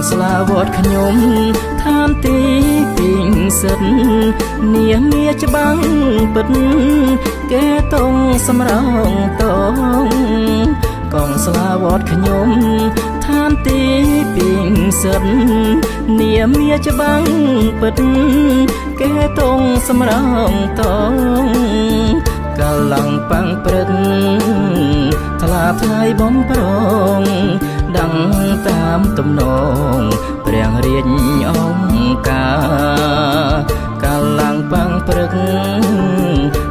ស្លាវត្តខ្ញុំឋានទីពីងសិននាមាច្បាំងពិតគេតងសម្រងតងកងស្លាវត្តខ្ញុំឋានទីពីងសិននាមាច្បាំងពិតគេតងសម្រងតងកាលឡងប៉ាំងព្រឹកថ្លាថ្លៃបំប្រងដឹងតាមទំនងព្រះរាជអង្គការកាលឡាំងប៉ាំងព្រឹក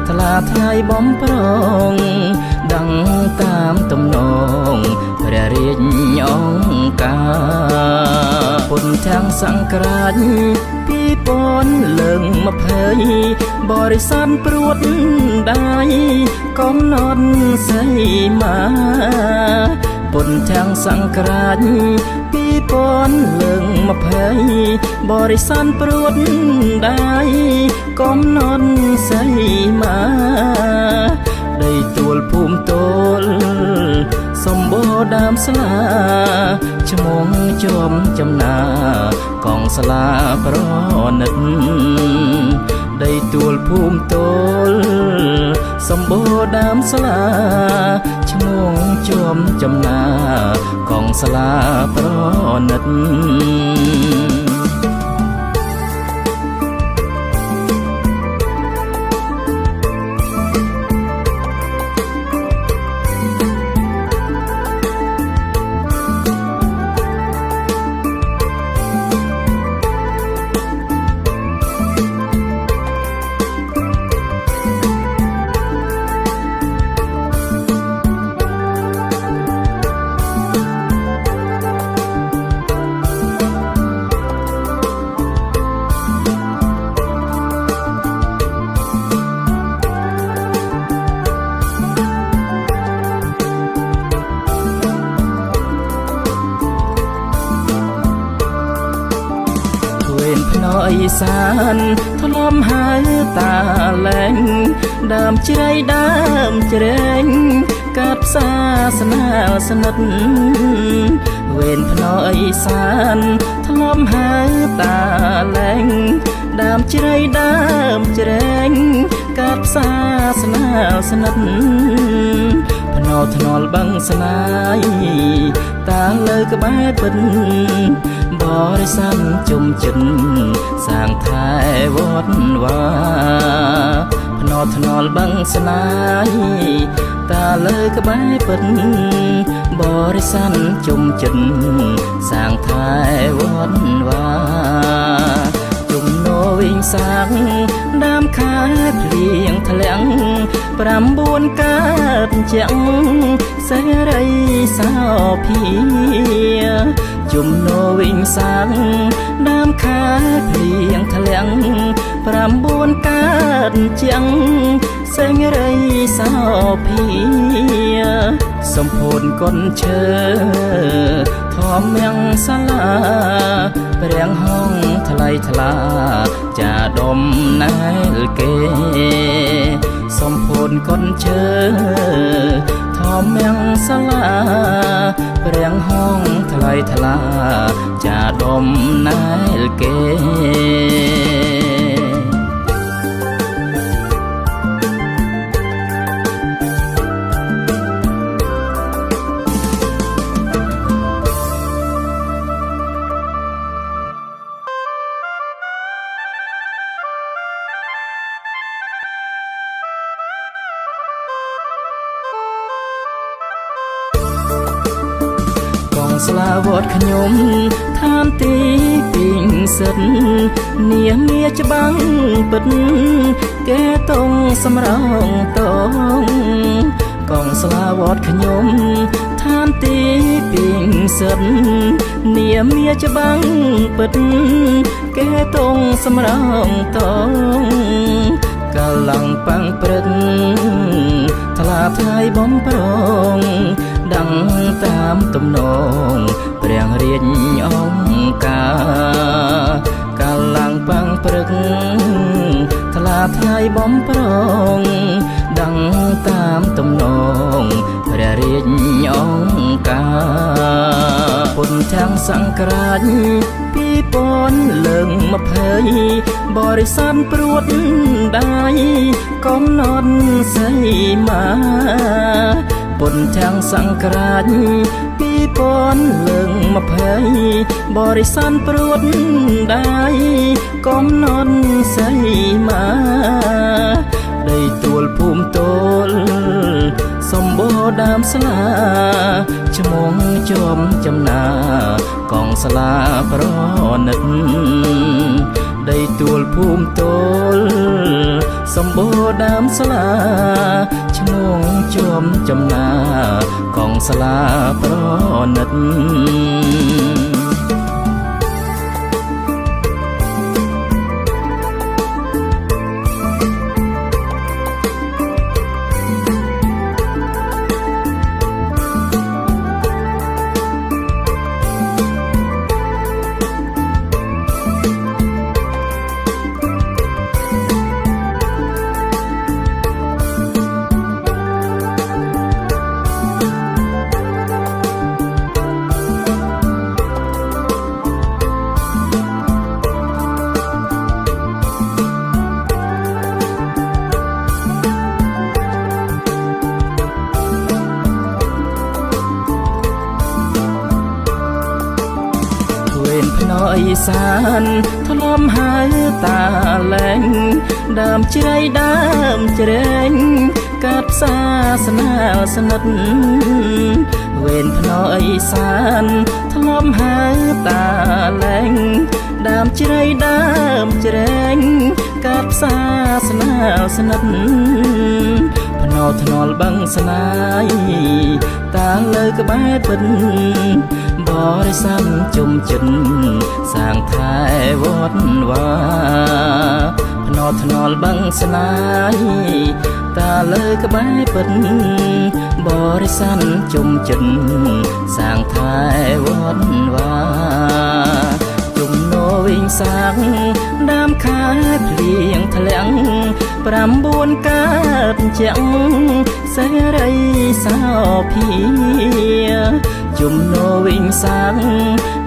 ថ្លាថ្លៃបំប្រងដឹងតាមទំនងព្រះរាជអង្គការពុនទាំងសង្ក្រាច2000លើង20បរិស័ទព្រួតដៃកំណត់សីមាពុនទាំងសង្ក្រាច2000លើង20បរិស័ទព្រួតដៃកំណត់សីមាដីទួលភូមិទល់សម្បូរដើមស្លាឈ្មោះជាប់ចំណាកងស្លាប្រណិតដីទួលភូមិទល់សម្បូរដើមស្លាឈ្មោះជាប់ចំណាកងស្លាប្រណិតอีสานถล่มหายตาแหลงดามใจดามเจรงกับศาสนาสนัดเวียนพนออีสานถล่มหายตาแหลงดามใจดามเจรงกับศาสนาสนัดพนอถนอลบังสนายตาเลยก็บายเป็นบริสันจุมจินสร้างไทยวอดว่าพนอถนอลบังสนายตาเลยก็บายเป็นบริสันจุมจินสร้างไทยวอดว่าจุมโนวิ่งสร้างดามขาเพลียงทะเลงปรำบุญกาบจังเสรีสาวเพียจุมโนวิ่งสร้างดามขาเพลียงทะเลงปรำบุญกาบจังเสรีสาวเพียสมโพลก้นเชอทอมยังสลาเปรียงห้องทลายทลาจะดมนายเกสมโพลก้นเชอทอมยังสลาเปรียงห้องทลายทลาจะดมนายเกสลาวดขยมฐานตีปิงสินเนียเมียจะบังปิดแกตรงสำรองตองกองสลาวดขยมฐานตีปิงสินเนียเมียจะบังปิดแกตรงสำรองตองกาลังปังปรึกทลาไทยบ่มปรองดังตามตำนองเปรียงเรียนองกากาลังปังปรึกทลาไทยบ่มปรองดังตามตำนองเปรียงเรียนองกา កាពុនទាំងសង្ក្រាច2020បរិស័ទព្រួតដៃកំណត់សីមាពុនទាំងសង្ក្រាច2020បរិស័ទព្រួតដៃកំណត់សីមាដីទួលភូមិទល់សម្បូរដើមស្លាឈ្មោះជាប់ចំណាកងស្លាប្រណិតដីទួលភូមិទល់សម្បូរដើមស្លាឈ្មោះជាប់ចំណាកងស្លាប្រណិតភ្នំអ៊ីសានធ្លាប់ហើយតាលែងដើមជ្រៃដើមជ្រែងកាត់សាសនាស្និទ្ធវេនភ្នំអ៊ីសានធ្លាប់ហើយតាលែងដើមជ្រៃដើមជ្រែងកាត់សាសនាស្និទ្ធភ្នំថ្នល់បឹងស្នាយតាលើក្បែរពិនបរិស័ទជុំចិនសាងថែវត្តវាភ្នំថ្នល់បឹងស្នាយតាលើក្បែរពិនបរិស័ទជុំចិនសាងថែវត្តវាជុំនោវិញសាងដើមខែភ្លៀងធ្លាំង9កើតជាងសេរីសោភាជុំនោវិញសាង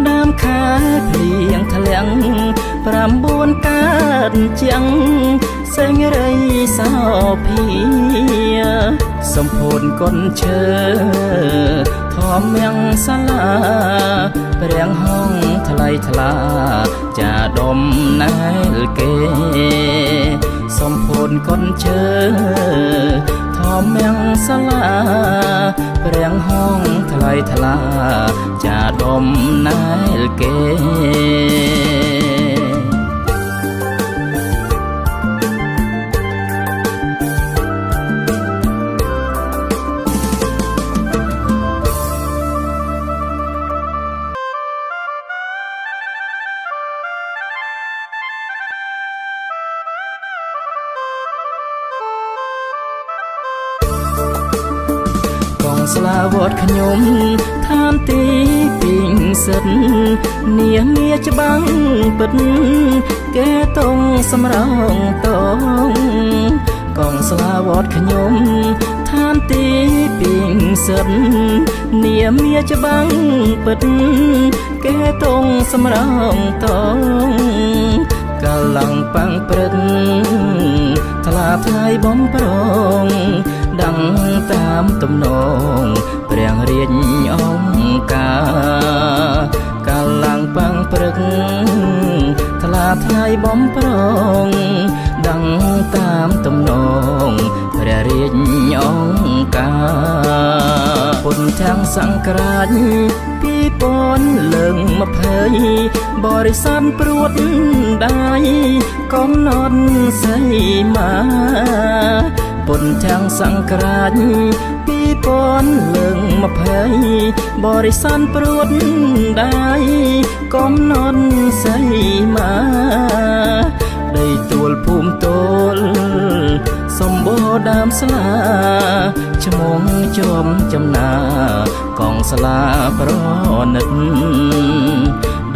ដើមខែភ្លៀងធ្លាំង9កើតជាងសេរីសោភាសម្ពោធកុនឈើធម្មយ៉ាងសាលាព្រាំងហងថ្លៃថ្លាចាដុំណែលគេសម្ពោធកុនឈើធម្មយ៉ាងសាលាព្រាំងហងថ្លៃថ្លាចាដុំណែលគេស្លាវត្តខ្ញុំឋានទីពីងសិននាមាច្បាំងពិតកែតងសម្រងតងកងស្លាវត្តខ្ញុំឋានទីពីងសិននាមាច្បាំងពិតកែតងសម្រងតងកាលឡើងប៉ាំងព្រឹកថ្លាថ្លៃបំប្រងដឹងតាមទំនងព្រះរាជអង្គការកាលឡើងប៉ាំងព្រឹកថ្លាថ្លៃបំប្រងដឹងតាមទំនងព្រះរាជអង្គការពុនទាំងសង្ក្រាច2020បរិស័ទព្រួតដៃកំណត់សីមាពុនទាំងសង្ក្រាច2020បរិស័ទព្រួតដៃកំណត់សីមាដីទួលភូមិទល់សម្បូរដើមស្លាឈ្មោះជាប់ចំណាកងស្លាប្រណិត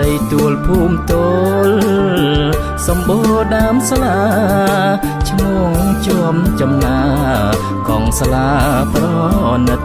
ដីទួលភូមិទល់សម្បូរដើមស្លាឈ្មោះជាប់ចំណាកងស្លាប្រណិត